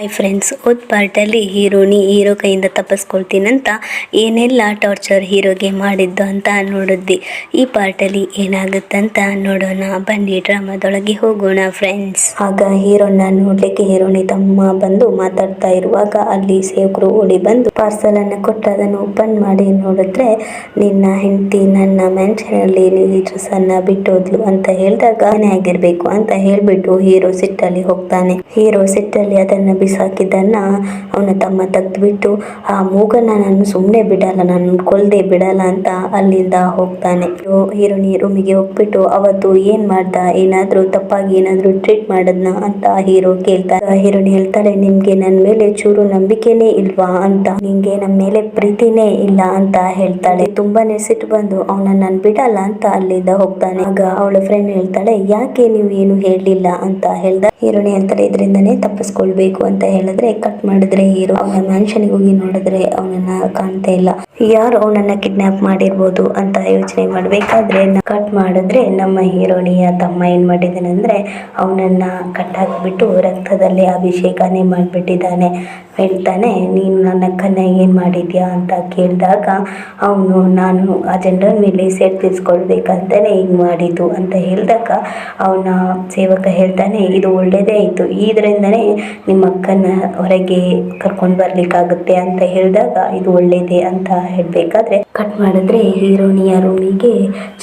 Hi friends, ಪಾರ್ಟಲ್ಲಿ hero ಕೈಯಿಂದ ತಪ್ಪಿಸ್ಕೊಳ್ತೀನಂತ ಏನೆಲ್ಲ torture ಹೀರೋಗೆ ಮಾಡಿದ್ದು ಅಂತ ನೋಡಿದ್ವಿ. ಈ ಪಾರ್ಟಲ್ಲಿ ಏನಾಗುತ್ತಂತ ನೋಡೋಣ ಬನ್ನಿ, ಡ್ರಾಮಾದೊಳಗೆ ಹೋಗೋಣ ಫ್ರೆಂಡ್ಸ್. ಆಗ ಹೀರೋನ ನೋಡ್ಲಿಕ್ಕೆ ಹೀರೋನಿ ತಮ್ಮ ಬಂದು ಮಾತಾಡ್ತಾ ಇರುವಾಗ ಅಲ್ಲಿ ಸೇವಕರು ಓಡಿ ಬಂದು ಪಾರ್ಸಲ್ ಅನ್ನು ಕೊಟ್ಟು ಅದನ್ನು ಓಪನ್ ಮಾಡಿ ನೋಡಿದ್ರೆ ನಿನ್ನ ಹೆಂಡತಿ ನನ್ನ ಮೆನ್ಷನಲ್ಲಿ ಡ್ರೆಸ್ ಅನ್ನ ಬಿಟ್ಟೋದ್ಲು ಅಂತ ಹೇಳಿದಾಗ ಆಗಿರ್ಬೇಕು ಅಂತ ಹೇಳ್ಬಿಟ್ಟು ಹೀರೋ ಸಿಟ್ಟಲ್ಲಿ ಹೋಗ್ತಾನೆ. ಹೀರೋ ಸಿಟ್ಟಲ್ಲಿ ಅದನ್ನ ಬಿಸಾಕಿದ್ದನ್ನ ಅವನ ತಮ್ಮ ತೆಗೆದ್ಬಿಟ್ಟು ಆ ಮೂಗನ್ನ ನಾನು ಸುಮ್ಮನೆ ಬಿಡಲ್ಲ, ನಾನು ಕೊಲ್ದೆ ಬಿಡಲ್ಲ ಅಂತ ಅಲ್ಲಿಂದ ಹೋಗ್ತಾನೆ. ಹೀರೋನಿ ರೂಮಿಗೆ ಹೋಗ್ಬಿಟ್ಟು ಅವತ್ತು ಏನ್ ಮಾಡ್ದ, ಏನಾದ್ರೂ ತಪ್ಪಾಗಿ ಏನಾದ್ರೂ ಟ್ರೀಟ್ ಮಾಡದ್ನ ಅಂತ ಹೀರೋ ಕೇಳ್ತಾರೆ. ಹೀರೋನಿ ಹೇಳ್ತಾಳೆ, ನಿಮ್ಗೆ ನನ್ ಮೇಲೆ ಚೂರು ನಂಬಿಕೆನೇ ಇಲ್ವಾ ಅಂತ, ನಿಂಗೆ ನನ್ ಮೇಲೆ ಪ್ರೀತಿನೇ ಇಲ್ಲ ಅಂತ ಹೇಳ್ತಾಳೆ. ತುಂಬಾನೇ ಸಿಟ್ಟು ಬಂದು ಅವನ ನನ್ ಬಿಡಲ್ಲ ಅಂತ ಅಲ್ಲಿಂದ ಹೋಗ್ತಾನೆ. ಆಗ ಅವಳ ಫ್ರೆಂಡ್ ಹೇಳ್ತಾಳೆ, ಯಾಕೆ ನೀವು ಏನು ಹೇಳಲಿಲ್ಲ ಅಂತ ಹೇಳ್ದ. ಹೀರೋನಿ ಹೇಳ್ತಾಳೆ, ಇದರಿಂದನೇ ತಪ್ಪಿಸ್ಕೊಳ್ಬೇಕು ಅಂತ ಹೇಳಿದ್ರೆ ಕಟ್ ಮಾಡಿದ್ರೆ ಹೀರೋ ಅವನ ಮ್ಯಾನ್ಷನ್ಗೆ ಹೋಗಿ ನೋಡಿದ್ರೆ ಅವನನ್ನ ಕಾಣ್ತಾ ಇಲ್ಲ. ಯಾರು ಅವನನ್ನ ಕಿಡ್ನಾಪ್ ಮಾಡಿರ್ಬೋದು ಅಂತ ಯೋಚನೆ ಮಾಡ್ಬೇಕಾದ್ರೆ ಕಟ್ ಮಾಡಿದ್ರೆ ನಮ್ಮ ಹೀರೋನಿಯ ತಮ್ಮ ಏನ್ ಮಾಡಿದಾನೆ ಅಂದ್ರೆ ಅವನನ್ನ ಕಟ್ಟಾಕ್ಬಿಟ್ಟು ರಕ್ತದಲ್ಲಿ ಅಭಿಷೇಕನೇ ಮಾಡ್ಬಿಟ್ಟಿದ್ದಾನೆ. ಹೇಳ್ತಾನೆ, ನೀನು ನನ್ನ ಅಕ್ಕನ ಏನ್ ಮಾಡಿದ್ಯಾ ಅಂತ ಕೇಳಿದಾಗ ಅವನು ನಾನು ಆ ಜನರ ಮೇಲೆ ಸೆಟ್ ತೀರ್ಸ್ಕೊಳ್ಬೇಕಂತಾನೆ ಹಿಂಗ್ ಮಾಡಿದ್ದು ಅಂತ ಹೇಳಿದಾಗ ಅವನ ಸೇವಕ ಹೇಳ್ತಾನೆ, ಇದು ಒಳ್ಳೇದೇ ಆಯ್ತು, ಇದರಿಂದನೇ ನಿಮ್ಮ ಅಕ್ಕನ ಹೊರಗೆ ಕರ್ಕೊಂಡು ಬರ್ಲಿಕ್ಕಾಗುತ್ತೆ ಅಂತ ಹೇಳಿದಾಗ ಇದು ಒಳ್ಳೇದೇ ಅಂತ ಹೇಳ್ಬೇಕಾದ್ರೆ ಕಟ್ ಮಾಡಿದ್ರೆ ಹೀರೋನಿಯ ರೂಮಿಗೆ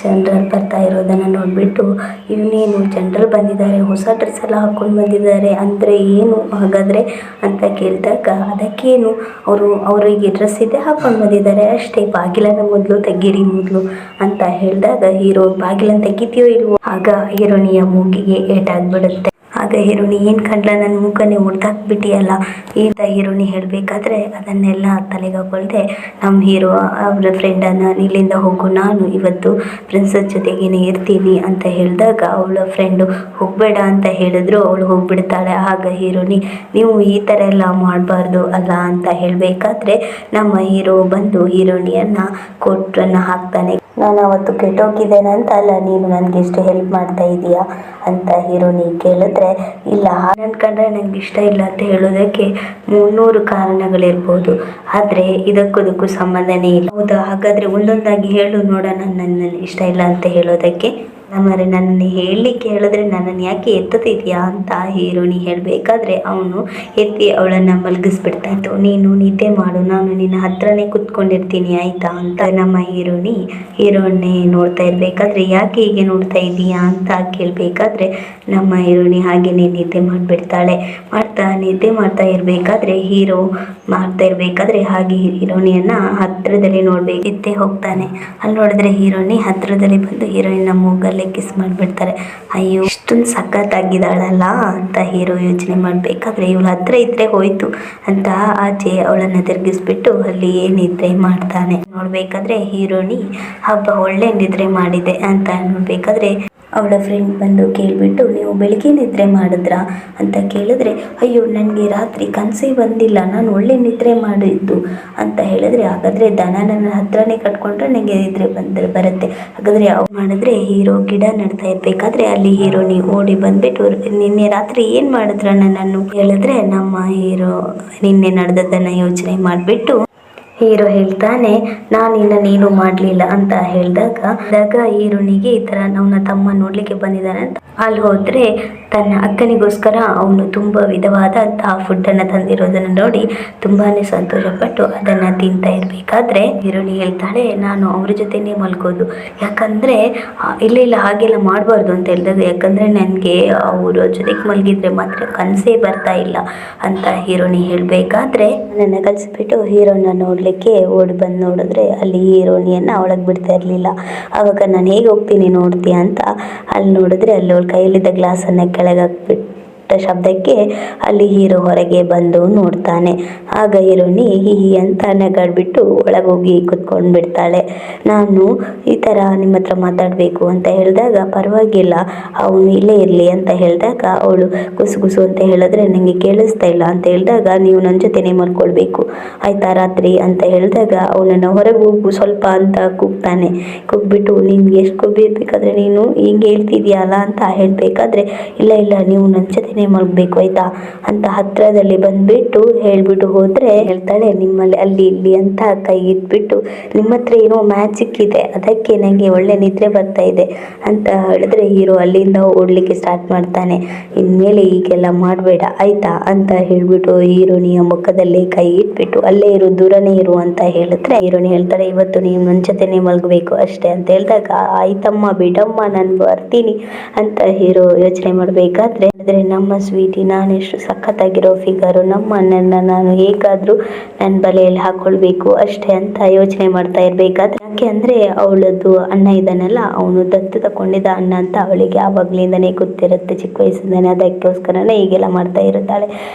ಜನರಲ್ ಬರ್ತಾ ಇರೋದನ್ನ ನೋಡ್ಬಿಟ್ಟು ಇವನೇನು ಜನರಲ್ ಬಂದಿದ್ದಾರೆ, ಹೊಸ ಡ್ರೆಸ್ ಎಲ್ಲ ಹಾಕೊಂಡು ಬಂದಿದ್ದಾರೆ ಅಂದ್ರೆ ಏನು ಹಾಗಾದ್ರೆ ಅಂತ ಕೇಳಿದಾಗ ಅದಕ್ಕೇನು ಅವರಿಗೆ ಡ್ರೆಸ್ ಇದೆ ಹಾಕೊಂಡು ಬಂದಿದ್ದಾರೆ ಅಷ್ಟೇ, ಬಾಗಿಲನ್ನ ಮೊದಲು ತೆಗೀರಿ ಮೊದಲು ಅಂತ ಹೇಳಿದಾಗ ಹೀರೋ ಬಾಗಿಲನ್ನು ತೆಗಿತೀಯೋ ಇಲ್ವೋ, ಆಗ ಹೀರೋನಿಯ ಮೂಗಿಗೆ ಏಟಾಗ್ಬಿಡುತ್ತೆ. ಆಗ ಹೀರೋನಿ ಏನ್ ಕಂಡ್ಲ, ನನ್ನ ಮೂಗನ್ನೇ ಮುಡ್ದಾಕ್ಬಿಟ್ಟಿಯಲ್ಲ ಅಂತ ಹೀರೋನಿ ಹೇಳ್ಬೇಕಾದ್ರೆ ಅದನ್ನೆಲ್ಲ ತಲೆಗೆ ಹಾಕೊಳ್ದೆ ನಮ್ಮ ಹೀರೋ ಅವ್ರ ಫ್ರೆಂಡನ್ನ ಇಲ್ಲಿಂದ ಹೋಗು, ನಾನು ಇವತ್ತು ಪ್ರಿನ್ಸಸ್ ಜೊತೆಗೇನೆ ಇರ್ತೀನಿ ಅಂತ ಹೇಳಿದಾಗ ಅವಳ ಫ್ರೆಂಡು ಹೋಗ್ಬೇಡ ಅಂತ ಹೇಳಿದ್ರು ಅವಳು ಹೋಗ್ಬಿಡ್ತಾಳೆ. ಆಗ ಹೀರೋನಿ ನೀವು ಈ ಥರ ಎಲ್ಲ ಮಾಡಬಾರ್ದು ಅಲ್ಲ ಅಂತ ಹೇಳಬೇಕಾದ್ರೆ ನಮ್ಮ ಹೀರೋ ಬಂದು ಹೀರೋನಿಯನ್ನ ಕೋರ್ಟನ್ನು ಹಾಕ್ತಾನೆ. ನಾನು ಅವತ್ತು ಕೆಟ್ಟೋಗಿದ್ದೇನೆ ಅಂತ ಅಲ್ಲ, ನೀನು ನನಗೆ ಎಷ್ಟು ಹೆಲ್ಪ್ ಮಾಡ್ತಾ ಇದೀಯಾ ಅಂತ ಹೀರೋನಿ ಕೇಳಿದ್ರೆ, ಇಲ್ಲ ಅನ್ಕೊಂಡ್ರೆ ನಂಗೆ ಇಷ್ಟ ಇಲ್ಲ ಅಂತ ಹೇಳೋದಕ್ಕೆ 300 ಕಾರಣಗಳಿರ್ಬೋದು, ಆದರೆ ಇದಕ್ಕೂ ಸಂಬಂಧನೇ ಇಲ್ಲ. ಹೌದಾ, ಹಾಗಾದರೆ ಒಂದೊಂದಾಗಿ ಹೇಳು ನೋಡೋಣ ನನ್ನ ಇಷ್ಟ ಇಲ್ಲ ಅಂತ ಹೇಳೋದಕ್ಕೆ. ನಮ್ಮರೆ ನನ್ನನ್ನು ಹೇಳಲಿಕ್ಕೆ ಹೇಳಿದ್ರೆ ನನ್ನನ್ನು ಯಾಕೆ ಎತ್ತುತ್ತಿದ್ಯಾ ಅಂತ ಹೀರೋನಿ ಹೇಳಬೇಕಾದ್ರೆ ಅವನು ಎತ್ತಿ ಅವಳನ್ನು ಮಲಗಿಸ್ಬಿಡ್ತಾ ಇತ್ತು. ನೀನು ನಿದ್ದೆ ಮಾಡು, ನಾನು ನಿನ್ನ ಹತ್ರನೇ ಕುತ್ಕೊಂಡಿರ್ತೀನಿ ಆಯ್ತಾ ಅಂತ ನಮ್ಮ ಹೀರೋನೇ ನೋಡ್ತಾ ಇರಬೇಕಾದ್ರೆ ಯಾಕೆ ಹೀಗೆ ನೋಡ್ತಾ ಇದೀಯಾ ಅಂತ ಕೇಳಬೇಕಾದ್ರೆ ನಮ್ಮ ಹೀರೋನಿ ಹಾಗೇನೆ ನಿದ್ದೆ ಮಾಡಿಬಿಡ್ತಾಳೆ. ನಿದ್ದೆ ಮಾಡ್ತಾ ಇರಬೇಕಾದ್ರೆ ಹೀರೋ ಮಾಡ್ತಾ ಇರಬೇಕಾದ್ರೆ ಹಾಗೆ ಹೀರೋನಿಯನ್ನ ಹತ್ತಿರದಲ್ಲಿ ನೋಡ್ಬೇಕಿತ್ತೆ ಹೋಗ್ತಾನೆ. ಅಲ್ಲಿ ನೋಡಿದ್ರೆ ಹೀರೋನಿ ಹತ್ತಿರದಲ್ಲಿ ಬಂದು ಹೀರೋಯಿನ್ನ ಮೂಗಲ್ಲಿ ಕಿಸ್ ಮಾಡಿಬಿಡ್ತಾರೆ. ಅಯ್ಯೋ ಇಷ್ಟೊಂದು ಸಖತ್ತಾಗಿದ್ದಾಳಲ್ಲ ಅಂತ ಹೀರೋ ಯೋಚನೆ ಮಾಡಬೇಕಾದ್ರೆ ಇವಳ ಹತ್ರ ಇದ್ರೆ ಹೋಯ್ತು ಅಂತ ಆಚೆ ಅವಳನ್ನು ತಿರುಗಿಸ್ಬಿಟ್ಟು ಅಲ್ಲಿ ನಿದ್ರೆ ಮಾಡ್ತಾನೆ. ನೋಡ್ಬೇಕಾದ್ರೆ ಹೀರೋನಿ ಹಬ್ಬ ಒಳ್ಳೆ ನಿದ್ರೆ ಮಾಡಿದೆ ಅಂತ ನೋಡ್ಬೇಕಾದ್ರೆ ಅವಳ ಫ್ರೆಂಡ್ ಬಂದು ಕೇಳಿಬಿಟ್ಟು, ನೀವು ಬೆಳಿಗ್ಗೆ ನಿದ್ರೆ ಮಾಡಿದ್ರಾ ಅಂತ ಕೇಳಿದ್ರೆ, ಅಯ್ಯೋ ನನಗೆ ರಾತ್ರಿ ಕನಸೇ ಬಂದಿಲ್ಲ, ನಾನು ಒಳ್ಳೆ ನಿದ್ರೆ ಮಾಡಿದ್ದು ಅಂತ ಹೇಳಿದ್ರೆ, ಹಾಗಾದರೆ ದನ ನನ್ನ ಹತ್ರನೇ ಕಟ್ಕೊಂಡ್ರೆ ನನಗೆ ನಿದ್ರೆ ಬರುತ್ತೆ. ಹಾಗಾದರೆ ಅವ್ರು ಮಾಡಿದ್ರೆ ಹೀರೋ ಗಿಡ ನಡ್ತಾ ಇರಬೇಕಾದ್ರೆ ಅಲ್ಲಿ ಹೀರೋನಿ ಓಡಿ ಬಂದ್ಬಿಟ್ಟು, ನಿನ್ನೆ ರಾತ್ರಿ ಏನು ಮಾಡಿದ್ರ ನನ್ನನ್ನು ಹೇಳಿದ್ರೆ ನಮ್ಮ ಹೀರೋ ನಿನ್ನೆ ನಡೆದದ್ದನ್ನು ಯೋಚನೆ ಮಾಡಿಬಿಟ್ಟು ಹೀರೋ ಹೇಳ್ತಾನೆ, ನೀನು ಮಾಡಲಿಲ್ಲ ಅಂತ ಹೇಳಿದಾಗ ಹೀರೋನಿಗೆ ಈ ಥರ ಅವನ ತಮ್ಮ ನೋಡ್ಲಿಕ್ಕೆ ಬಂದಿದ್ದಾನೆ ಅಂತ ಅಲ್ಲಿ ಹೋದ್ರೆ ತನ್ನ ಅಕ್ಕನಿಗೋಸ್ಕರ ಅವನು ತುಂಬ ವಿಧವಾದಂತಹ ಫುಡ್ಡನ್ನು ತಂದಿರೋದನ್ನು ನೋಡಿ ತುಂಬಾನೇ ಸಂತೋಷಪಟ್ಟು ಅದನ್ನು ತಿಂತಾ ಇರಬೇಕಾದ್ರೆ ಹೀರೋನಿ ಹೇಳ್ತಾಳೆ, ನಾನು ಅವ್ರ ಜೊತೆನೇ ಮಲ್ಕೋದು, ಯಾಕಂದರೆ ಇಲ್ಲ ಹಾಗೆಲ್ಲ ಮಾಡಬಾರ್ದು ಅಂತ ಹೇಳಿದಾಗ, ಯಾಕಂದರೆ ನನಗೆ ಅವರ ಜೊತೆಗೆ ಮಲಗಿದ್ರೆ ಮಾತ್ರ ಕನಸೇ ಬರ್ತಾ ಇಲ್ಲ ಅಂತ ಹೀರೋನಿ ಹೇಳಬೇಕಾದ್ರೆ ನನ್ನ ಕಲಿಸ್ಬಿಟ್ಟು ಹೀರೋನ ನೋಡಲಿಕ್ಕೆ ಓಡಿ ಬಂದು ನೋಡಿದ್ರೆ ಅಲ್ಲಿ ಹೀರೋನಿಯನ್ನು ಒಳಗೆ ಬಿಡ್ತಾ ಇರಲಿಲ್ಲ. ಆವಾಗ ನಾನು ಹೇಗೆ ಹೋಗ್ತೀನಿ ನೋಡ್ತೀಯ ಅಂತ ಅಲ್ಲಿ ನೋಡಿದ್ರೆ ಅಲ್ಲಿ ಅವಳ ಕೈಯಲ್ಲಿದ್ದ ಗ್ಲಾಸನ್ನು ಕೆಳಗೆ ಹಾಕ್ಬಿಟ್ಟು ಶಬ್ದಕ್ಕೆ ಅಲ್ಲಿ ಹೀರೋ ಹೊರಗೆ ಬಂದು ನೋಡ್ತಾನೆ. ಆಗ ಹೀರೋನಿ ಹಿ ಅಂತ ನಗಾಡ್ಬಿಟ್ಟು ಒಳಗೋಗಿ ಕುತ್ಕೊಂಡು ಬಿಡ್ತಾಳೆ. ನಾನು ಈ ಥರ ನಿಮ್ಮ ಹತ್ರ ಮಾತಾಡಬೇಕು ಅಂತ ಹೇಳಿದಾಗ, ಪರವಾಗಿಲ್ಲ ಅವನು ಇಲ್ಲೇ ಇರಲಿ ಅಂತ ಹೇಳಿದಾಗ ಅವಳು ಗುಸು ಅಂತ ಹೇಳಿದ್ರೆ ನನಗೆ ಕೇಳಿಸ್ತಾ ಇಲ್ಲ ಅಂತ ಹೇಳಿದಾಗ, ನೀವು ನನ್ನ ಜೊತೆನೇ ಮಲ್ಕೊಳ್ಬೇಕು ಆಯ್ತಾ ರಾತ್ರಿ ಅಂತ ಹೇಳಿದಾಗ ಅವನನ್ನು ಹೊರಗೆ ಹೋಗು ಸ್ವಲ್ಪ ಅಂತ ಕೂಗ್ಬಿಟ್ಟು, ನಿನ್ಗೆ ಎಷ್ಟು ಕೊಬ್ಬಿರ್ಬೇಕಾದ್ರೆ ನೀನು ಹಿಂಗೆ ಹೇಳ್ತಿದ್ಯಲ್ಲ ಅಂತ ಹೇಳಬೇಕಾದ್ರೆ, ಇಲ್ಲ ನೀವು ನನ್ನ ಜೊತೆ ಮುಂಚೆನೆ ಮಲಗಬೇಕು ಆಯ್ತಾ ಅಂತ ಹತ್ರದಲ್ಲಿ ಬಂದ್ಬಿಟ್ಟು ಹೇಳ್ಬಿಟ್ಟು ಹೋದ್ರೆ ಹೇಳ್ತಾಳೆ, ನಿಮ್ಮಲ್ಲಿ ಅಲ್ಲಿ ಇಲ್ಲಿ ಅಂತ ಕೈ ಇಟ್ಬಿಟ್ಟು, ನಿಮ್ಮ ಹತ್ರ ಏನೋ ಮ್ಯಾಜಿಕ್ ಇದೆ, ಅದಕ್ಕೆ ನಂಗೆ ಒಳ್ಳೆ ನಿದ್ರೆ ಬರ್ತಾ ಇದೆ ಅಂತ ಹೇಳಿದ್ರೆ ಹೀರೋ ಅಲ್ಲಿಂದ ಓಡ್ಲಿಕ್ಕೆ ಸ್ಟಾರ್ಟ್ ಮಾಡ್ತಾನೆ. ಇನ್ಮೇಲೆ ಈಗೆಲ್ಲ ಮಾಡಬೇಡ ಆಯ್ತಾ ಅಂತ ಹೇಳ್ಬಿಟ್ಟು ಹೀರೋನಿಯ ಮುಖದಲ್ಲಿ ಕೈ ಇಟ್ಬಿಟ್ಟು ಅಲ್ಲೇ ಇರು, ದೂರನೇ ಇರು ಅಂತ ಹೇಳಿದ್ರೆ ಹೀರೋನಿ ಹೇಳ್ತಾಳೆ, ಇವತ್ತು ನೀವು ನನ್ನ ಜೊತೆನೆ ಮಲಗಬೇಕು ಅಷ್ಟೇ ಅಂತ ಹೇಳಿದಾಗ, ಆಯ್ತಮ್ಮ ಬಿಡಮ್ಮ ನಾನು ಬರ್ತೀನಿ ಅಂತ ಹೀರೋ ಯೋಚನೆ ಮಾಡಬೇಕಾದ್ರೆ ನಮ್ಮ ಸ್ವೀಟಿ ನಾನೆಷ್ಟು ಸಖತ್ತಾಗಿರೋ ಫಿಗರು, ನಮ್ಮ ಅಣ್ಣನ ನಾನು ಹೇಗಾದ್ರೂ ನನ್ನ ಬಲೆಯಲ್ಲಿ ಹಾಕೊಳ್ಬೇಕು ಅಷ್ಟೇ ಅಂತ ಯೋಚನೆ ಮಾಡ್ತಾ ಇರ್ಬೇಕಾದ್ರೆ, ಯಾಕೆ ಅಂದ್ರೆ ಅವಳದ್ದು ಅಣ್ಣ ಇದ್ದಾನಲ್ಲ, ಅವನು ದತ್ತು ತಕೊಂಡಿದ್ದ ಅಣ್ಣ ಅಂತ ಅವಳಿಗೆ ಆವಾಗ್ಲಿಂದನೇ ಗೊತ್ತಿರುತ್ತೆ ಚಿಕ್ಕ ವಯಸ್ಸಿಂದಾನೆ. ಅದಕ್ಕೋಸ್ಕರನೇ ಹೀಗೆಲ್ಲ ಮಾಡ್ತಾ ಇರುತ್ತಾಳೆ.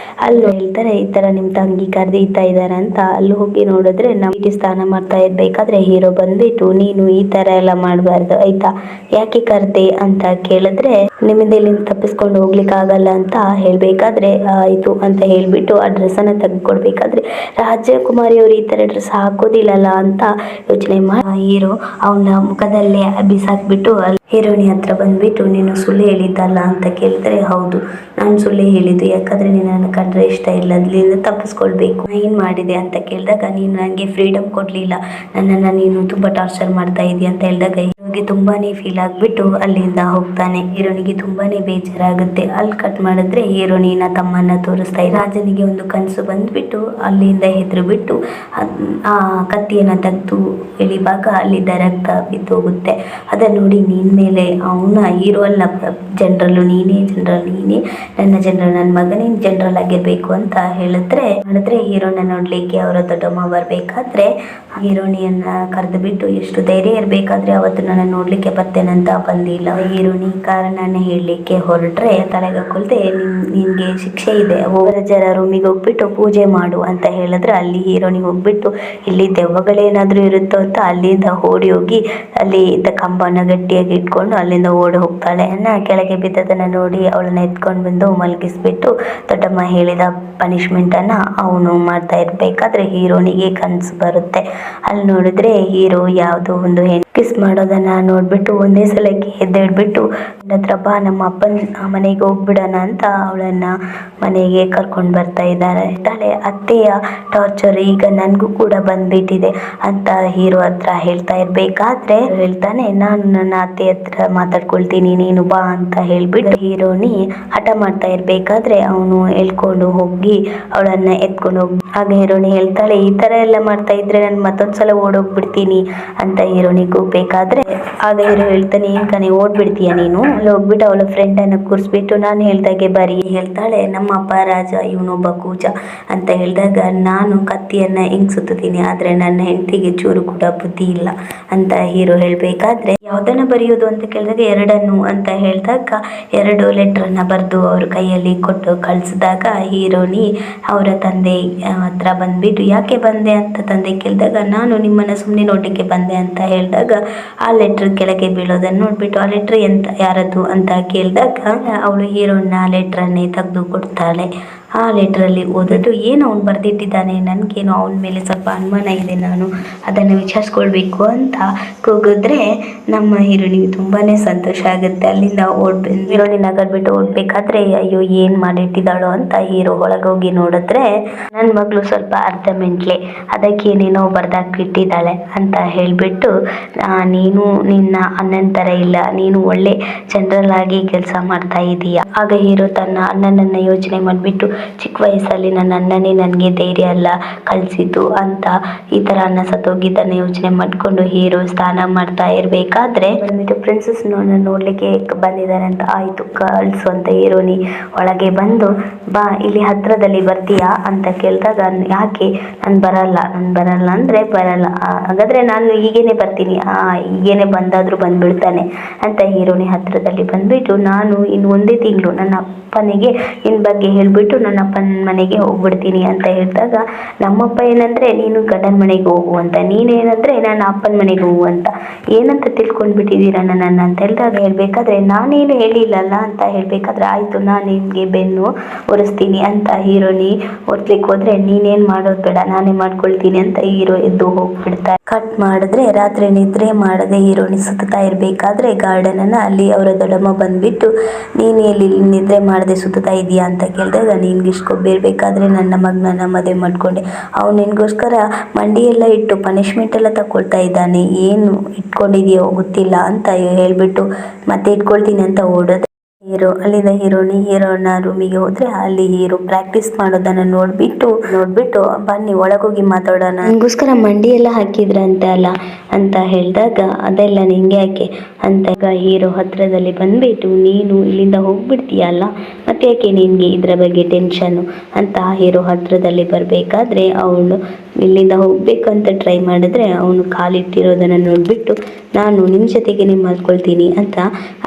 ಅಲ್ಲಿ ಹೇಳ್ತಾರೆ, ಈ ತರ ನಿಮ್ ತಂಗಿ ಕರೆದೀತಾ ಇದಾರೆ ಅಂತ. ಅಲ್ಲಿ ಹೋಗಿ ನೋಡಿದ್ರೆ ನಮ್ಗೆ ಸ್ನಾನ ಮಾಡ್ತಾ ಇರ್ಬೇಕಾದ್ರೆ ಹೀರೋ ಬಂದ್ಬಿಟ್ಟು, ನೀನು ಈ ತರ ಎಲ್ಲ ಮಾಡಬಾರ್ದು ಆಯ್ತಾ, ಯಾಕೆ ಕರ್ದೆ ಅಂತ ಕೇಳಿದ್ರೆ, ನಿಮ್ಮಿಂದ ಇಲ್ಲಿಂದ ತಪ್ಪಿಸ್ಕೊಂಡು ಹೋಗ್ಲಿಕ್ಕೆ ಆಗಲ್ಲ ಅಂತ ಹೇಳ್ಬೇಕಾದ್ರೆ, ಆಯ್ತು ಅಂತ ಹೇಳ್ಬಿಟ್ಟು ಆ ಡ್ರೆಸ್ ಅನ್ನ ತೆಗೆದುಕೊಡ್ಬೇಕಾದ್ರೆ, ರಾಜಕುಮಾರಿ ಅವರು ಈ ತರ ಡ್ರೆಸ್ ಹಾಕೋದಿಲ್ಲಲ್ಲ ಅಂತ ಯೋಚನೆ ಮಾಡಿ ಹೀರೋ ಅವನ ಮುಖದಲ್ಲೇ ಬಿಸಾಕ್ಬಿಟ್ಟು ಅಲ್ಲಿ ಹೀರೋನಿ ಹತ್ರ ಬಂದ್ಬಿಟ್ಟು, ನೀನು ಸುಳ್ಳು ಹೇಳಿದ್ದಲ್ಲ ಅಂತ ಕೇಳಿದ್ರೆ, ಹೌದು ನಾನು ಸುಳ್ಳು ಹೇಳಿದ್ದು, ಯಾಕಂದ್ರೆ ನೀನು ನನ್ನ ಕಂಡ್ರೆ ಇಷ್ಟ ಇಲ್ಲ, ಅದ್ರಿಂದ ತಪ್ಪಿಸ್ಕೊಳ್ಬೇಕು. ಏನ್ ಮಾಡಿದೆ ಅಂತ ಕೇಳಿದಾಗ, ನೀನು ನನಗೆ ಫ್ರೀಡಮ್ ಕೊಡ್ಲಿಲ್ಲ, ನನ್ನನ್ನು ನೀನು ತುಂಬಾ ಟಾರ್ಚರ್ ಮಾಡ್ತಾ ಇದೀಯ ಅಂತ ಹೇಳಿದಾಗ ಹೀರೋಗೆ ತುಂಬಾನೇ ಫೀಲ್ ಆಗ್ಬಿಟ್ಟು ಅಲ್ಲಿಂದ ಹೋಗ್ತಾನೆ. ಹೀರೋನಿಗೆ ತುಂಬಾನೇ ಬೇಜಾರಾಗುತ್ತೆ. ಅಲ್ಲಿ ಕಟ್ ಮಾಡಿದ್ರೆ ಹೀರೋನಿನ ತಮ್ಮನ್ನ ತೋರಿಸ್ತಾ ಇದೆ. ರಾಜನಿಗೆ ಒಂದು ಕನಸು ಬಂದ್ಬಿಟ್ಟು ಅಲ್ಲಿಂದ ಹೆದ್ರು ಬಿಟ್ಟು ಆ ಕತ್ತಿಯನ್ನ ತೆಗೆದು ಎಳಿವಾಗ ಅಲ್ಲಿದ್ದ ರಕ್ತ ಬಿದ್ದೋಗುತ್ತೆ. ಅದನ್ನ ನೋಡಿ, ನೀನ್ ಮೇಲೆ ಅವನ ಹೀರೋ ಅಲ್ಲ ಜನರಲ್ ನೀನೇ, ನನ್ನ ಜನರಲ್, ನನ್ನ ಮಗನೇ ಜನರಲ್ ಆಗಿರ್ಬೇಕು ಅಂತ ಹೇಳಿದ್ರೆ ಹೀರೋನ ನೋಡ್ಲಿಕ್ಕೆ ಅವರ ದೊಡ್ಡಮ್ಮ ಬರ್ಬೇಕಾದ್ರೆ ಹೀರೋನಿಯನ್ನ ಕರೆದು ಬಿಟ್ಟು, ಎಷ್ಟು ಧೈರ್ಯ ಇರ್ಬೇಕಾದ್ರೆ ಅವತ್ತು ನನ್ನ ನೋಡ್ಲಿಕ್ಕೆ ಬರ್ತೇನಂತ ಬಂದಿಲ್ಲ. ಹೀರೋನಿ ಕಾರಣನ ಹೇಳಲಿಕ್ಕೆ ಹೊರಟ್ರೆ ತಲೆಗೆ ಕೊಲ್ತೆ, ನಿನ್ಗೆ ಶಿಕ್ಷೆ ಇದೆ, ಜರ ರೂಮಿಗೆ ಹೋಗ್ಬಿಟ್ಟು ಪೂಜೆ ಮಾಡು ಅಂತ ಹೇಳಿದ್ರೆ ಅಲ್ಲಿ ಹೀರೋನಿ ಹೋಗ್ಬಿಟ್ಟು, ಇಲ್ಲಿ ದೆವ್ವಗಳೇನಾದ್ರೂ ಇರುತ್ತೋ ಅಂತ ಅಲ್ಲಿಂದ ಓಡಿ ಹೋಗಿ ಅಲ್ಲಿ ಇದ್ದ ಕಂಬನ ಗಟ್ಟಿಯಾಗಿ ಇಟ್ಕೊಂಡು ಅಲ್ಲಿಂದ ಓಡಿ ಹೋಗ್ತಾಳೆ. ಕೆಳಗೆ ಬಿದ್ದದನ್ನ ನೋಡಿ ಅವಳನ್ನ ಎತ್ಕೊಂಡು ಬಂದು ಮಲಗಿಸ್ಬಿಟ್ಟು ದೊಡ್ಡಮ್ಮ ಹೇಳಿದ ಪನಿಷ್ಮೆಂಟ್ ಅನ್ನ ಅವನು ಮಾಡ್ತಾ ಇರ್ಬೇಕಾದ್ರೆ ಹೀರೋನಿಗೆ ಕನ್ಸು ಬರುತ್ತೆ. ಅಲ್ಲಿ ನೋಡಿದ್ರೆ ಹೀರೋ ಯಾವುದೋ ಒಂದು ಕಿಸ್ ಮಾಡೋದನ್ನ ನೋಡ್ಬಿಟ್ಟು ಒಂದೇ ಸಲಕ್ಕೆ ಎದ್ದೇಳ್ಬಿಟ್ಟು, ಹತ್ರ ಬಾ ನಮ್ಮ ಅಪ್ಪನ ಮನೆಗೆ ಹೋಗ್ಬಿಡೋಣ ಅಂತ ಅವಳನ್ನ ಮನೆಗೆ ಕರ್ಕೊಂಡು ಬರ್ತಾ ಇದ್ದಾರೆ. ಅತ್ತೆಯ ಟಾರ್ಚರ್ ಈಗ ನನ್ಗೂ ಕೂಡ ಬಂದ್ಬಿಟ್ಟಿದೆ ಅಂತ ಹೀರೋ ಹತ್ರ ಹೇಳ್ತಾ ಇರ್ಬೇಕಾದ್ರೆ ಹೇಳ್ತಾನೆ, ನಾನು ನನ್ನ ಅತ್ತೆ ಹತ್ರ ಮಾತಾಡ್ಕೊಳ್ತೀನಿ, ನೀನು ಬಾ ಅಂತ ಹೇಳ್ಬಿಟ್ಟು ಹೀರೋನಿ ಹಠ ಮಾಡ್ತಾ ಇರ್ಬೇಕಾದ್ರೆ ಅವನು ಹೇಳ್ಕೊಂಡು ಹೋಗಿ ಅವಳನ್ನ ಎತ್ಕೊಂಡು ಹೋಗಿ, ಆಗ ಹೀರೋನಿ ಹೇಳ್ತಾಳೆ, ಈ ತರ ಎಲ್ಲ ಮಾಡ್ತಾ ಇದ್ರೆ ನಾನು ಮತ್ತೊಂದ್ಸಲ ಓಡೋಗ್ಬಿಡ್ತೀನಿ ಅಂತ ಹೀರೋನಿಗೂ ಬೇಕಾದ್ರೆ ಆಗ ಹೀರೋ ಹೇಳ್ತಾನೆ, ಏನ್ ಕಣೆ ಓಡ್ಬಿಡ್ತೀಯ ನೀನು, ಅಲ್ಲಿ ಹೋಗ್ಬಿಟ್ಟು ಅವಳ ಫ್ರೆಂಡ್ ಅನ್ನ ಕೂರಿಸ್ಬಿಟ್ಟು ನಾನು ಹೇಳ್ದಾಗೆ ಬರೀ. ಹೇಳ್ತಾಳೆ, ನಮ್ಮ ಅಪ್ಪ ರಾಜ, ಇವನೊಬ್ಬ ಕೂಜ ಅಂತ ಹೇಳಿದಾಗ ನಾನು ಕತ್ತಿಯನ್ನ ಹೆಂಗ್ ಸುತ್ತೀನಿ, ಆದ್ರೆ ನನ್ನ ಹೆಂಡತಿಗೆ ಚೂರು ಕೂಡ ಬುದ್ಧಿ ಇಲ್ಲ ಅಂತ ಹೀರೋ ಹೇಳ್ಬೇಕಾದ್ರೆ, ಯಾವ್ದನ್ನ ಬರೆಯೋದು ಅಂತ ಕೇಳಿದಾಗ ಎರಡನ್ನು ಅಂತ ಹೇಳಿದಾಗ 2 ಲೆಟರ್ನ ಬರೆದು ಅವ್ರ ಕೈಯಲ್ಲಿ ಕೊಟ್ಟು ಕಳಿಸಿದಾಗ ಹೀರೋನಿ ಅವರ ತಂದೆ ಹತ್ರ ಬಂದ್ಬಿಟ್ಟು, ಯಾಕೆ ಬಂದೆ ಅಂತ ತಂದೆ ಕೇಳಿದಾಗ, ನಾನು ನಿಮ್ಮನ್ನ ಸುಮ್ಮನೆ ನೋಡ್ಲಿಕ್ಕೆ ಬಂದೆ ಅಂತ ಹೇಳಿದಾಗ ಆ ಲೆಟರ್ ಕೆಳಗೆ ಬೀಳೋದನ್ನ ನೋಡ್ಬಿಟ್ಟು, ಆ ಲೆಟರ್ ಯಾರದು ಅಂತ ಕೇಳಿದಾಗ ಅವಳು ಹೀರೋನ ಲೆಟರನ್ನೇ ತೆಗೆದು ಕೊಡ್ತಾಳೆ. ಆ ಲೆಟ್ರಲ್ಲಿ ಓದೋದು, ಏನು ಅವ್ನು ಬರೆದಿಟ್ಟಿದ್ದಾನೆ, ನನಗೇನು ಅವನ ಮೇಲೆ ಸ್ವಲ್ಪ ಅನುಮಾನ ಇದೆ, ನಾನು ಅದನ್ನು ವಿಚಾರಿಸ್ಕೊಳ್ಬೇಕು ಅಂತ ಕೂಗಿದ್ರೆ ನಮ್ಮ ಹೀರೋನಿಗೆ ತುಂಬಾ ಸಂತೋಷ ಆಗುತ್ತೆ. ಅಲ್ಲಿಂದ ಹೀರೋನಿ ನಗರ್ಬಿಟ್ಟು ಓಡ್ಬೇಕಾದ್ರೆ, ಅಯ್ಯೋ ಏನು ಮಾಡಿಟ್ಟಿದ್ದಾಳೋ ಅಂತ ಹೀರೋ ಒಳಗೋಗಿ ನೋಡಿದ್ರೆ ನನ್ನ ಮಗಳು ಸ್ವಲ್ಪ ಅರ್ಧ ಮೆಂಟ್ಲೆ, ಅದಕ್ಕೆ ಏನೇನೋ ಬರ್ದಾಕ್ಬಿಟ್ಟಿದ್ದಾಳೆ ಅಂತ ಹೇಳಿಬಿಟ್ಟು, ನೀನು ನಿನ್ನ ಅಣ್ಣನ ಥರ ಇಲ್ಲ, ನೀನು ಒಳ್ಳೆ ಜನರಲ್ ಆಗಿ ಕೆಲಸ ಮಾಡ್ತಾ ಇದೀಯ. ಆಗ ಹೀರೋ ತನ್ನ ಅಣ್ಣನನ್ನ ಯೋಚನೆ ಮಾಡಿಬಿಟ್ಟು, ಚಿಕ್ಕ ವಯಸ್ಸಲ್ಲಿ ನನ್ನ ಅಣ್ಣನೇ ನನಗೆ ಧೈರ್ಯ ಎಲ್ಲ ಕಲಿಸಿದ್ದು ಅಂತ ಈ ಥರ ಅಣ್ಣ ಸತ್ತೋಗಿದ್ದನ್ನ ಯೋಚನೆ ಮಾಡಿಕೊಂಡು ಹೀರೋ ಸ್ನಾನ ಮಾಡ್ತಾ ಇರಬೇಕಾದ್ರೆ ಪ್ರಿನ್ಸಸ್ ನೋಡ್ಲಿಕ್ಕೆ ಬಂದಿದ್ದಾರೆ ಅಂತ ಆಯಿತು ಕಳಿಸು ಅಂತ ಹೀರೋನಿ ಒಳಗೆ ಬಂದು, ಬಾ ಇಲ್ಲಿ ಹತ್ರದಲ್ಲಿ ಬರ್ತೀಯಾ ಅಂತ ಕೇಳಿದಾಗ, ಯಾಕೆ ನಾನು ಬರಲ್ಲ ಅಂದರೆ ಬರಲ್ಲ, ಹಾಗಾದರೆ ನಾನು ಈಗೇನೆ ಬರ್ತೀನಿ, ಈಗೇನೆ ಬಂದಾದರೂ ಬಂದ್ಬಿಡ್ತಾನೆ ಅಂತ ಹೀರೋನಿ ಹತ್ರದಲ್ಲಿ ಬಂದ್ಬಿಟ್ಟು, ನಾನು ಇನ್ನು ಒಂದೇ ತಿಂಗಳು ನನ್ನ ಅಪ್ಪನಿಗೆ ನಿನ್ನ ಬಗ್ಗೆ ಹೇಳ್ಬಿಟ್ಟು ನನ್ನ ಅಪ್ಪನ ಮನೆಗೆ ಹೋಗ್ಬಿಡ್ತೀನಿ ಅಂತ ಹೇಳಿದಾಗ, ನಮ್ಮಪ್ಪ ಏನಂದ್ರೆ ನೀನು ಗಂಡನ ಮನೆಗೆ ಹೋಗು ಅಂತ, ನೀನೇನಂದ್ರೆ ನಾನು ಅಪ್ಪನ ಮನೆಗೆ ಹೋಗು ಅಂತ, ಏನಂತ ತಿಳ್ಕೊಂಡ್ಬಿಟ್ಟಿದ್ದೀರಾ ನನ್ನ ಅಂತ ಹೇಳಿದಾಗ ಹೇಳ್ಬೇಕಾದ್ರೆ, ನಾನೇನು ಹೇಳಿಲ್ಲಲ್ಲ ಅಂತ ಹೇಳ್ಬೇಕಾದ್ರೆ, ಆಯ್ತು ನಾನು ನಿಮ್ಗೆ ಬೆನ್ನು ಒರೆಸ್ತೀನಿ ಅಂತ ಹೀರೋನಿ ಒರ್ಸ್ಲಿಕ್ಕೆ ಹೋದ್ರೆ, ನೀನೇನ್ ಮಾಡೋದು ಬೇಡ ನಾನೇ ಮಾಡ್ಕೊಳ್ತೀನಿ ಅಂತ ಹೀರೋ ಎದ್ದು ಹೋಗ್ಬಿಡ್ತಾರೆ. ಕಟ್ ಮಾಡಿದ್ರೆ ರಾತ್ರಿ ನಿದ್ರೆ ಮಾಡದೆ ಹೀರೋನಿ ಸುತ್ತಾ ಇರಬೇಕಾದ್ರೆ ಗಾರ್ಡನನ್ನು ಅಲ್ಲಿ ಅವರ ದೊಡ್ಡಮ್ಮ ಬಂದುಬಿಟ್ಟು ನೀನು ಇಲ್ಲಿ ನಿದ್ರೆ ಮಾಡದೆ ಸುತ್ತಾ ಇದೆಯಾ ಅಂತ ಕೇಳಿದಾಗ ನಿನ್ಗೆ ಇಷ್ಟು ಕೊಬ್ಬಿರಬೇಕಾದ್ರೆ ನನ್ನ ಮಗನನ್ನ ಮದುವೆ ಮಾಡಿಕೊಂಡೆ, ಅವ್ನು ನಿನಗೋಸ್ಕರ ಮಂಡಿಯೆಲ್ಲ ಇಟ್ಟು ಪನಿಷ್ಮೆಂಟ್ ಎಲ್ಲ ತಗೊಳ್ತಾ ಇದ್ದಾನೆ, ಏನು ಇಟ್ಕೊಂಡಿದೆಯೋ ಗೊತ್ತಿಲ್ಲ ಅಂತ ಹೇಳಿಬಿಟ್ಟು ಮತ್ತೆ ಇಟ್ಕೊಳ್ತೀನಿ ಅಂತ ಓಡೋದು. ಅಲ್ಲಿಂದ ಹೀರೋನ ರೂಮಿಗೆ ಹೋದ್ರೆ ಅಲ್ಲಿ ಹೀರೋ ಪ್ರಾಕ್ಟೀಸ್ ಮಾಡೋದನ್ನ ನೋಡ್ಬಿಟ್ಟು ಬನ್ನಿ ಒಳಗೋಗಿ ಮಾತಾಡೋಣ, ನನಗೋಸ್ಕರ ಮಂಡಿ ಎಲ್ಲ ಹಾಕಿದ್ರಂತೆ ಅಲ್ಲ ಅಂತ ಹೇಳಿದಾಗ ಅದೆಲ್ಲ ನಿಂಗೆ ಯಾಕೆ ಅಂತ ಹೀರೋ ಹತ್ರದಲ್ಲಿ ಬಂದ್ಬಿಟ್ಟು ನೀನು ಇಲ್ಲಿಂದ ಹೋಗ್ಬಿಡ್ತೀಯಲ್ಲ ಮತ್ತೆ ಯಾಕೆ ನಿನ್ಗೆ ಇದ್ರ ಬಗ್ಗೆ ಟೆನ್ಷನ್ನು ಅಂತ ಹೀರೋ ಹತ್ರದಲ್ಲಿ ಬರಬೇಕಾದ್ರೆ ಅವಳು ಇಲ್ಲಿಂದ ಹೋಗ್ಬೇಕು ಅಂತ ಟ್ರೈ ಮಾಡಿದ್ರೆ ಅವನು ಕಾಲಿಟ್ಟಿರೋದನ್ನ ನೋಡ್ಬಿಟ್ಟು ನಾನು ನಿಮ್ಮ ಜೊತೆಗೇನೆ ಮಲ್ಕೊಳ್ತೀನಿ ಅಂತ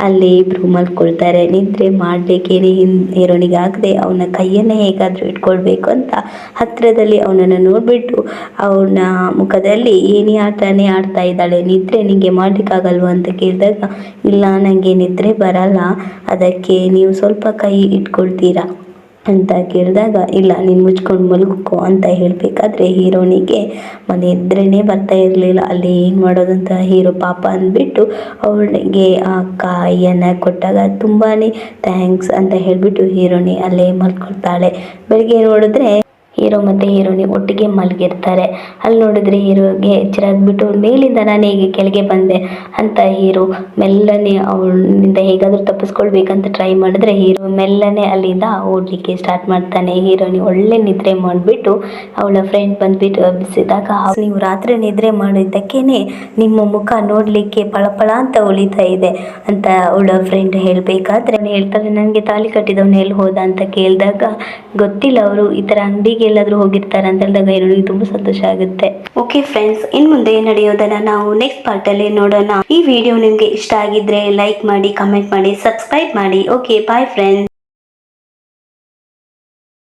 ಅಲ್ಲಿ ಇಬ್ರು ಮಲ್ಕೊಳ್ತಾರೆ. ನಿದ್ರೆ ಮಾಡಬೇಕೇನೆ ಹೀರೋನಿಗೆ ಆಗದೆ ಅವನ ಕೈಯನ್ನೇ ಹೇಗಾದರೂ ಇಟ್ಕೊಳ್ಬೇಕು ಅಂತ ಹತ್ತಿರದಲ್ಲಿ ಅವನನ್ನು ನೋಡಿಬಿಟ್ಟು ಅವನ ಮುಖದಲ್ಲಿ ಏನೇ ಆಟನೇ ಆಡ್ತಾ ಇದ್ದಾಳೆ, ನಿದ್ರೆ ನಿಮಗೆ ಮಾಡಲಿಕ್ಕಾಗಲ್ವ ಅಂತ ಕೇಳಿದಾಗ ಇಲ್ಲ ನನಗೆ ನಿದ್ರೆ ಬರಲ್ಲ, ಅದಕ್ಕೆ ನೀವು ಸ್ವಲ್ಪ ಕೈ ಇಟ್ಕೊಳ್ತೀರಾ ಅಂತ ಕೇಳಿದಾಗ ಇಲ್ಲ ನೀನು ಮುಚ್ಕೊಂಡು ಮಲ್ಕೋ ಅಂತ ಹೇಳಬೇಕಾದ್ರೆ ಹೀರೋನಿಗೆ ಮನೆ ನಿದ್ರೆನೇ ಬರ್ತಾ ಇರಲಿಲ್ಲ. ಅಲ್ಲಿ ಏನು ಮಾಡೋದಂತ ಹೀರೋ ಪಾಪ ಅಂದ್ಬಿಟ್ಟು ಅವಳಿಗೆ ಆ ಕಾಯಿಯನ್ನು ಕೊಟ್ಟಾಗ ತುಂಬಾ ಥ್ಯಾಂಕ್ಸ್ ಅಂತ ಹೇಳಿಬಿಟ್ಟು ಹೀರೋನಿ ಅಲ್ಲೇ ಮಲ್ಕೊಳ್ತಾಳೆ. ಬೆಳಗ್ಗೆ ನೋಡಿದ್ರೆ ಹೀರೋ ಮತ್ತು ಹೀರೋನಿ ಒಟ್ಟಿಗೆ ಮಲಗಿರ್ತಾರೆ. ಅಲ್ಲಿ ನೋಡಿದ್ರೆ ಹೀರೋಗೆ ಎಚ್ಚರಾಗ್ಬಿಟ್ಟು ಮೇಲಿಂದ ನಾನು ಹೇಗೆ ಕೆಳಗೆ ಬಂದೆ ಅಂತ ಹೀರೋ ಮೆಲ್ಲನೆ ಅವಳಿಂದ ಹೇಗಾದರೂ ತಪ್ಪಿಸ್ಕೊಳ್ಬೇಕಂತ ಟ್ರೈ ಮಾಡಿದ್ರೆ ಹೀರೋ ಮೆಲ್ಲನೆ ಅಲ್ಲಿಂದ ಓಡಲಿಕ್ಕೆ ಸ್ಟಾರ್ಟ್ ಮಾಡ್ತಾನೆ. ಹೀರೋನಿ ಒಳ್ಳೆ ನಿದ್ರೆ ಮಾಡಿಬಿಟ್ಟು ಅವಳ ಫ್ರೆಂಡ್ ಬಂದ್ಬಿಟ್ಟು ಎಬ್ಬಿಸಿದಾಗ ನೀವು ರಾತ್ರಿ ನಿದ್ರೆ ಮಾಡಿದ್ದಕ್ಕೇನೆ ನಿಮ್ಮ ಮುಖ ನೋಡಲಿಕ್ಕೆ ಪಳಪಳ ಅಂತ ಉಳಿತಾ ಇದೆ ಅಂತ ಅವಳ ಫ್ರೆಂಡ್ ಹೇಳಬೇಕಾದ್ರೆ ಅವನು ಹೇಳ್ತಾರೆ ನನಗೆ ತಾಲಿ ಕಟ್ಟಿದವನು ಎಲ್ಲಿ ಹೋದ ಅಂತ ಕೇಳಿದಾಗ ಗೊತ್ತಿಲ್ಲ, ಅವರು ಈ ಥರ ಅಂಗಡಿಗೆ ಎಲ್ಲಾದರೂ ಹೋಗಿರ್ತಾರೆ ಅಂತ ಹೇಳಿದಾಗ ಹೀರೋನಿಗೆ ತುಂಬ ಸಂತೋಷ ಆಗುತ್ತೆ. ಓಕೆ ಫ್ರೆಂಡ್ಸ್, ಇನ್ನು ಮುಂದೆ ನಡೆಯೋದನ್ನ ನಾವು ನೆಕ್ಸ್ಟ್ ಪಾರ್ಟಲ್ಲಿ ನೋಡೋಣ. ಈ ವಿಡಿಯೋ ನಿಮಗೆ ಇಷ್ಟ ಆಗಿದ್ರೆ ಲೈಕ್ ಮಾಡಿ, ಕಮೆಂಟ್ ಮಾಡಿ, ಸಬ್ಸ್ಕ್ರೈಬ್ ಮಾಡಿ. Okay bye friends.